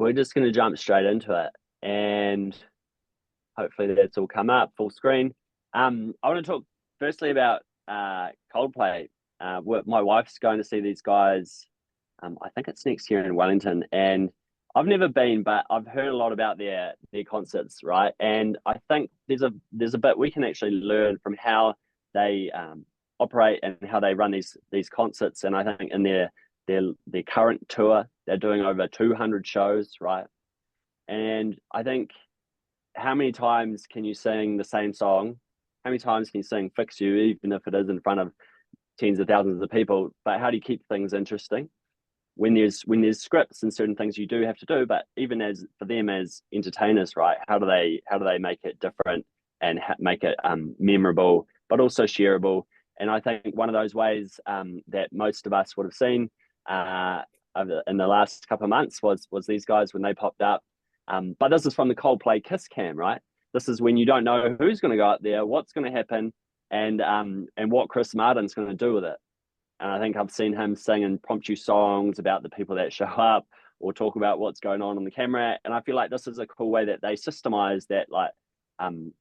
we're just going to jump straight into it, and hopefully that's all come up full screen. I want to talk firstly about Coldplay. My wife's going to see these guys. I think it's next year in Wellington, and I've never been, but I've heard a lot about their concerts, right? And I think there's a bit we can actually learn from how they operate and how they run these concerts. And I think in their current tour, they're doing over 200 shows, right? And I think, how many times can you sing the same song? How many times can you sing Fix You, even if it is in front of tens of thousands of people? But how do you keep things interesting when there's scripts and certain things you do have to do? But even as for them as entertainers, right? How do they make it different and make it memorable, but also shareable? And I think one of those ways that most of us would have seen in the last couple of months was these guys when they popped up. But this is from the Coldplay Kiss Cam, right? This is when you don't know who's going to go up there, what's going to happen, and what Chris Martin's going to do with it. And I think I've seen him sing impromptu songs about the people that show up or talk about what's going on the camera. And I feel like this is a cool way that they systemize that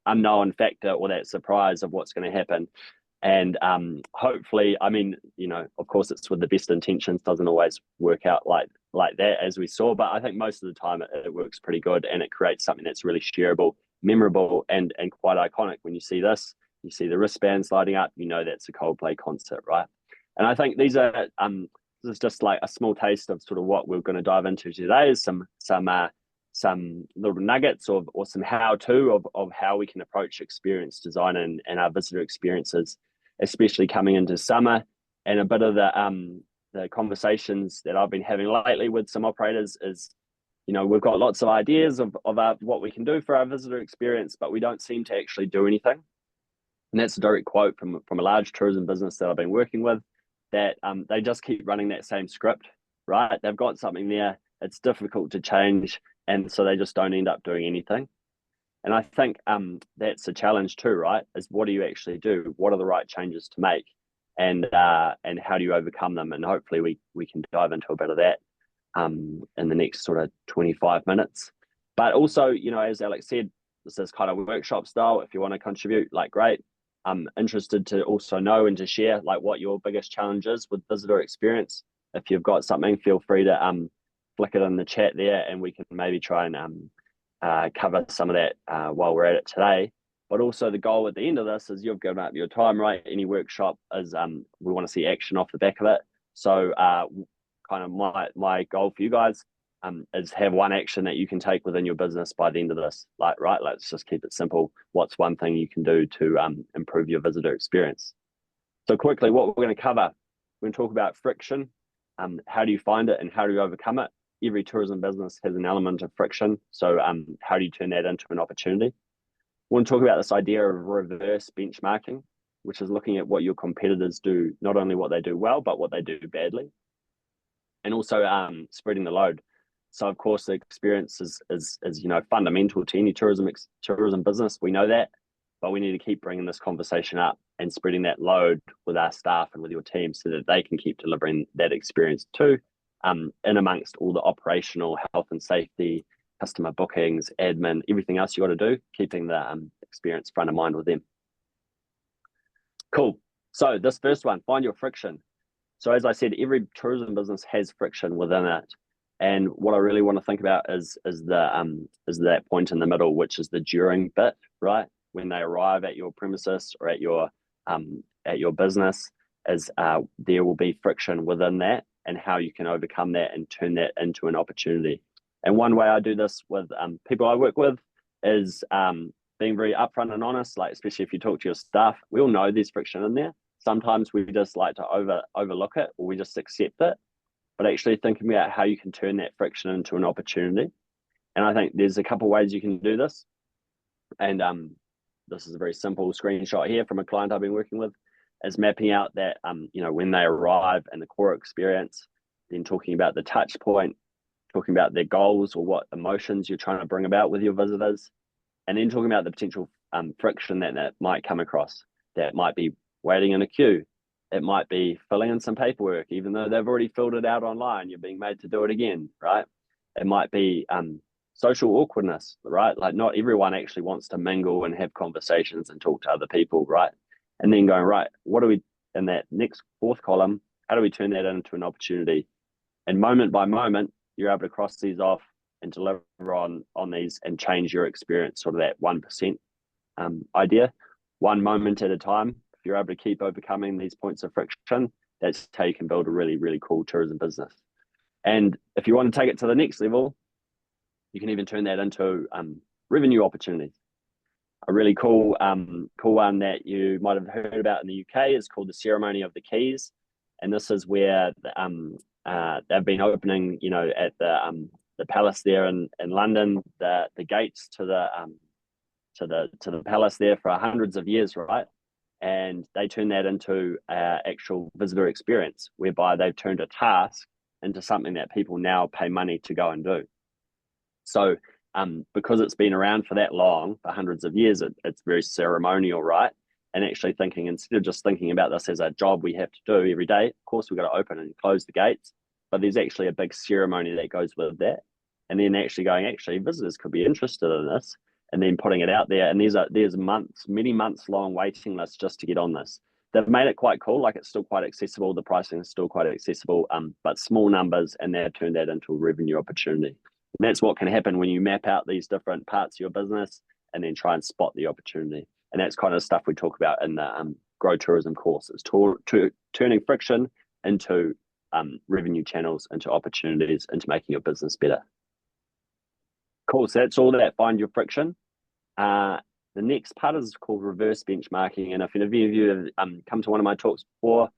unknown factor or that surprise of what's going to happen. And hopefully, I mean, of course, it's with the best intentions, doesn't always work out like that, as we saw. But I think most of the time it works pretty good, and it creates something that's really shareable, memorable, and quite iconic. When you see this, you see the wristbands lighting up, that's a Coldplay concert, right? And I think these are this is just like a small taste of sort of what we're going to dive into today. Is some little nuggets or some how-to of how we can approach experience design and our visitor experiences, especially coming into summer. And a bit of the conversations that I've been having lately with some operators is, we've got lots of ideas of what we can do for our visitor experience, but we don't seem to actually do anything. And that's a direct quote from a large tourism business that I've been working with, that they just keep running that same script, right? They've got something there. It's difficult to change. And so they just don't end up doing anything. And I think that's a challenge too, right? Is what do you actually do? What are the right changes to make? And how do you overcome them? And hopefully we can dive into a bit of that in the next sort of 25 minutes. But also, as Alex said, this is kind of workshop style. If you want to contribute, great. I'm interested to also know and to share what your biggest challenge is with visitor experience. If you've got something, feel free to flick it in the chat there, and we can maybe try and cover some of that while we're at it today. But also the goal at the end of this is you've given up your time, right? Any workshop is we want to see action off the back of it. So kind of my goal for you guys is have one action that you can take within your business by the end of this. Right, let's just keep it simple. What's one thing you can do to improve your visitor experience? So quickly, what we're going to cover, we're going to talk about friction. How do you find it and how do you overcome it? Every tourism business has an element of friction. So how do you turn that into an opportunity? We want to talk about this idea of reverse benchmarking, which is looking at what your competitors do, not only what they do well, but what they do badly. And also spreading the load. So of course the experience is fundamental to any tourism business. We know that, but we need to keep bringing this conversation up and spreading that load with our staff and with your team so that they can keep delivering that experience too, in amongst all the operational health and safety, customer bookings, admin, everything else you got to do, keeping the experience front of mind with them. Cool. So this first one, find your friction. So as I said, every tourism business has friction within it. And what I really want to think about is that point in the middle, which is the during bit, right? When they arrive at your premises or at your business, there will be friction within that, and how you can overcome that and turn that into an opportunity. And one way I do this with people I work with is being very upfront and honest, especially if you talk to your staff. We all know there's friction in there. Sometimes we just like to overlook it, or we just accept it. But actually thinking about how you can turn that friction into an opportunity. And I think there's a couple of ways you can do this. And this is a very simple screenshot here from a client I've been working with, is mapping out that, when they arrive and the core experience, then talking about the touch point, talking about their goals or what emotions you're trying to bring about with your visitors, and then talking about the potential friction that might come across. That might be waiting in a queue. It might be filling in some paperwork, even though they've already filled it out online. You're being made to do it again, right? It might be social awkwardness, right? Like not everyone actually wants to mingle and have conversations and talk to other people, right? And then going, right, what do we, in that next fourth column, how do we turn that into an opportunity? And moment by moment, you're able to cross these off and deliver on these and change your experience, sort of that 1% idea, one moment at a time. If you're able to keep overcoming these points of friction, that's how you can build a really, really cool tourism business. And if you want to take it to the next level, you can even turn that into revenue opportunities. A really cool one that you might have heard about in the UK is called the Ceremony of the Keys. And this is where they've been opening, you know, at the palace there in London, the gates to the palace there for hundreds of years, right? And they turn that into actual visitor experience, whereby they've turned a task into something that people now pay money to go and do. So because it's been around for that long, for hundreds of years, it's very ceremonial, right? And actually thinking, instead of just thinking about this as a job we have to do every day, of course, we've got to open and close the gates, but there's actually a big ceremony that goes with that. And then actually going, actually, visitors could be interested in this, and then putting it out there. And there's months, many months long waiting lists just to get on this. They've made it quite cool, like it's still quite accessible. The pricing is still quite accessible, but small numbers, and they've turned that into a revenue opportunity. And that's what can happen when you map out these different parts of your business and then try and spot the opportunity. And that's kind of stuff we talk about in the Grow Tourism course. It's turning friction into revenue channels, into opportunities, into making your business better. Cool, so that's all that find your friction. The next part is called reverse benchmarking. And if any of you have come to one of my talks before,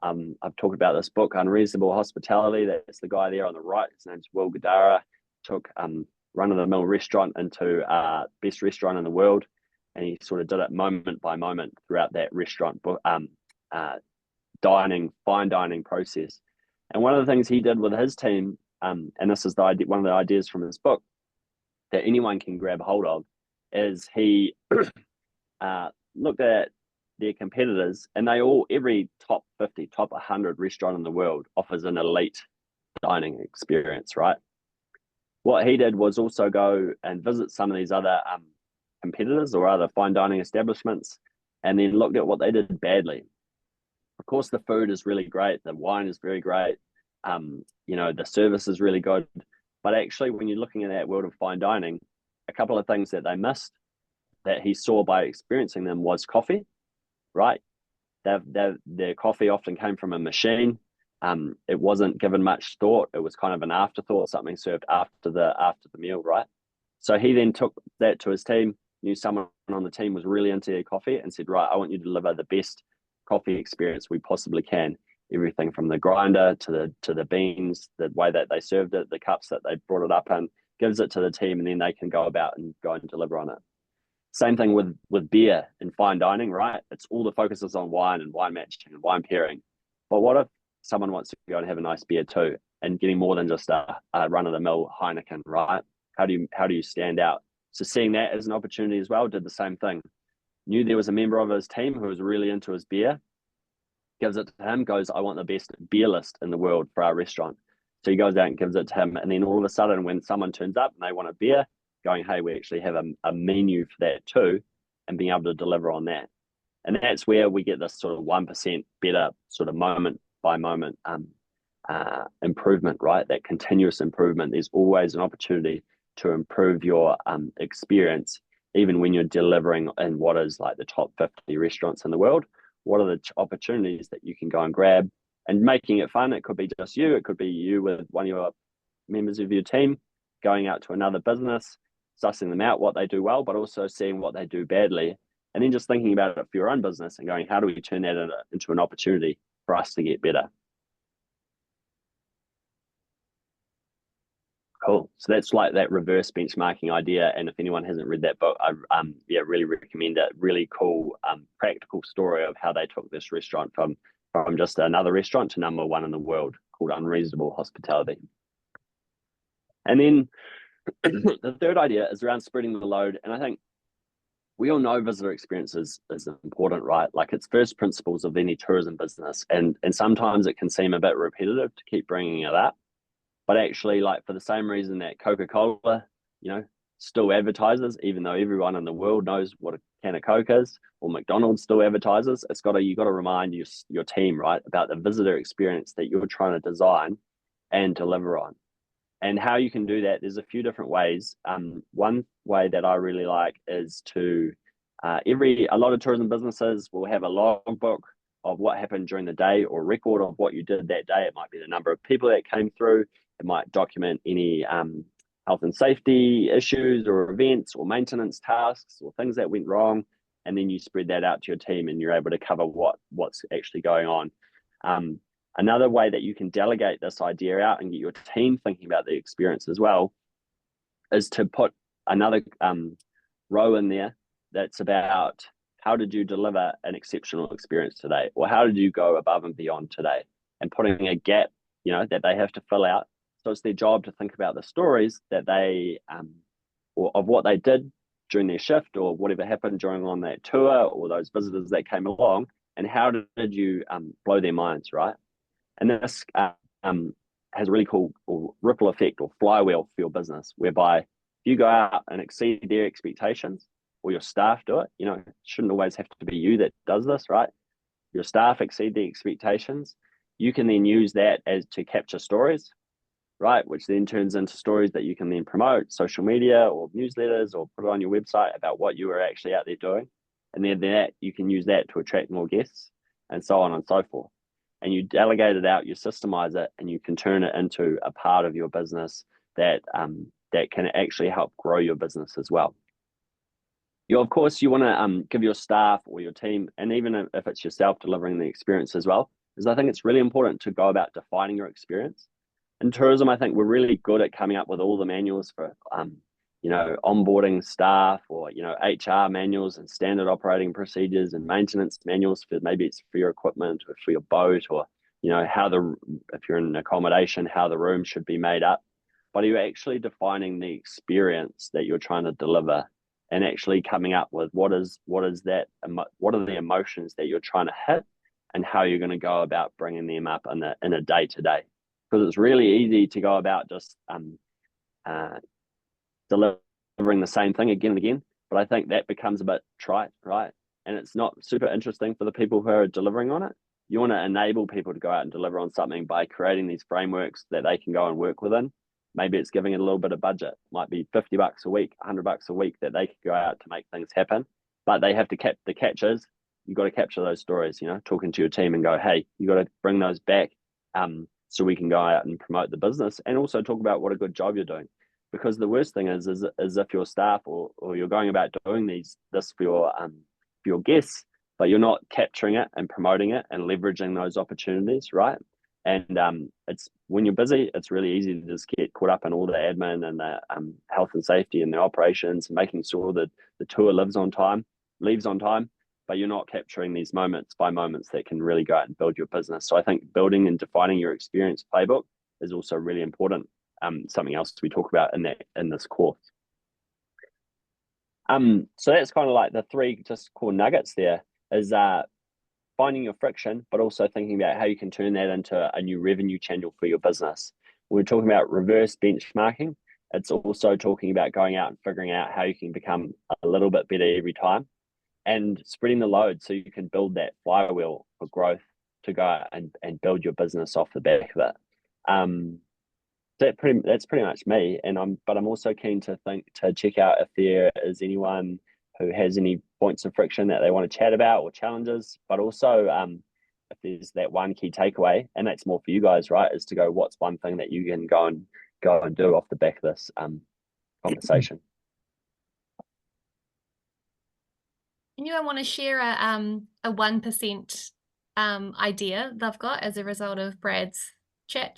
I've talked about this book, Unreasonable Hospitality. That's the guy there on the right. His name's Will Guidara. Took run-of-the-mill restaurant into best restaurant in the world. And he sort of did it moment by moment throughout that restaurant fine dining process. And one of the things he did with his team, and this is one of the ideas from his book that anyone can grab hold of, is he looked at their competitors, and every top 50, top 100 restaurant in the world offers an elite dining experience, right? What he did was also go and visit some of these other competitors or other fine dining establishments, and then looked at what they did badly. Of course, the food is really great, the wine is very great, the service is really good, but actually, when you're looking at that world of fine dining, a couple of things that they missed that he saw by experiencing them was coffee, right? Their coffee often came from a machine. It wasn't given much thought. It was kind of an afterthought, something served after the meal, right? So he then took that to his team, knew someone on the team was really into their coffee, and said, right, I want you to deliver the best coffee experience we possibly can. Everything from the grinder to the beans, the way that they served it, the cups that they brought it up in, gives it to the team, and then they can go about and go and deliver on it. Same thing with beer and fine dining, right? It's all the focus is on wine and wine matching and wine pairing. But what if someone wants to go and have a nice beer too, and getting more than just a run-of-the-mill Heineken, right? How do you stand out? So seeing that as an opportunity as well, did the same thing. Knew there was a member of his team who was really into his beer, gives it to him, goes, I want the best beer list in the world for our restaurant. So he goes out and gives it to him. And then all of a sudden, when someone turns up and they want a beer, going, hey, we actually have a menu for that too, and being able to deliver on that. And that's where we get this sort of 1% better sort of moment by moment improvement, right? That continuous improvement. There's always an opportunity to improve your experience, even when you're delivering in what is like the top 50 restaurants in the world. What are the opportunities that you can go and grab, and making it fun? It could be just you. It could be you with one of your members of your team going out to another business, sussing them out, what they do well, but also seeing what they do badly. And then just thinking about it for your own business and going, how do we turn that into an opportunity for us to get better? Cool. So that's like that reverse benchmarking idea. And if anyone hasn't read that book, I really recommend it. Really cool, practical story of how they took this restaurant from just another restaurant to number one in the world, called Unreasonable Hospitality. And then the third idea is around spreading the load. And I think we all know visitor experience is important, right? Like, it's first principles of any tourism business. And sometimes it can seem a bit repetitive to keep bringing it up. but actually, like, for the same reason that Coca-Cola, still advertises, even though everyone in the world knows what a can of Coke is, or McDonald's still advertises, you got to remind your team, right, about the visitor experience that you're trying to design and deliver on. And how you can do that, there's a few different ways. One way that I really like is to a lot of tourism businesses will have a logbook of what happened during the day, or record of what you did that day. It might be the number of people that came through. It might document any health and safety issues or events or maintenance tasks or things that went wrong. And then you spread that out to your team, and you're able to cover what's actually going on. Another way that you can delegate this idea out and get your team thinking about the experience as well is to put another row in there that's about how did you deliver an exceptional experience today, or how did you go above and beyond today, and putting a gap, that they have to fill out. So it's their job to think about the stories that they or of what they did during their shift, or whatever happened during on that tour, or those visitors that came along, and how did you blow their minds, right? And this has a really cool ripple effect or flywheel for your business, whereby if you go out and exceed their expectations, or your staff do it, it shouldn't always have to be you that does this, right? Your staff exceed the expectations. You can then use that as to capture stories, right? Which then turns into stories that you can then promote, social media or newsletters, or put it on your website about what you were actually out there doing. And then that you can use that to attract more guests, and so on and so forth. And you delegate it out, you systemize it, and you can turn it into a part of your business that can actually help grow your business as well. Of course, you want to give your staff or your team, and even if it's yourself delivering the experience as well, because I think it's really important to go about defining your experience. In tourism, I think we're really good at coming up with all the manuals for onboarding staff, or HR manuals and standard operating procedures and maintenance manuals for, maybe it's for your equipment or for your boat, or if you're in an accommodation, how the room should be made up. But are you actually defining the experience that you're trying to deliver, and actually coming up with what are the emotions that you're trying to hit, and how you're going to go about bringing them up in a day to day? Because it's really easy to go about just delivering the same thing again and again, but I think that becomes a bit trite, right? And it's not super interesting for the people who are delivering on it. You want to enable people to go out and deliver on something by creating these frameworks that they can go and work within. Maybe it's giving it a little bit of budget. It might be $50 a week, $100 a week that they could go out to make things happen. But they have to the catch is, you've got to capture those stories, talking to your team and go, hey, you got to bring those back so we can go out and promote the business, and also talk about what a good job you're doing. Because the worst thing is if your staff or you're going about doing this for your guests, but you're not capturing it and promoting it and leveraging those opportunities, right? And it's when you're busy, it's really easy to just get caught up in all the admin and the health and safety and the operations, and making sure that the tour leaves on time, but you're not capturing these moments by moments that can really go out and build your business. So I think building and defining your experience playbook is also really important. Something else we talk about in this course. So that's kind of like the three just core nuggets there, is finding your friction, but also thinking about how you can turn that into a new revenue channel for your business. We're talking about reverse benchmarking. It's also talking about going out and figuring out how you can become a little bit better every time, and spreading the load so you can build that flywheel for growth to go out and build your business off the back of it. That's pretty much me, but I'm also keen to check out if there is anyone who has any points of friction that they want to chat about, or challenges, but also if there's that one key takeaway, and that's more for you guys, right, is to go, what's one thing that you can go and do off the back of this conversation. Anyone want to share a 1% idea they've got as a result of Brad's chat just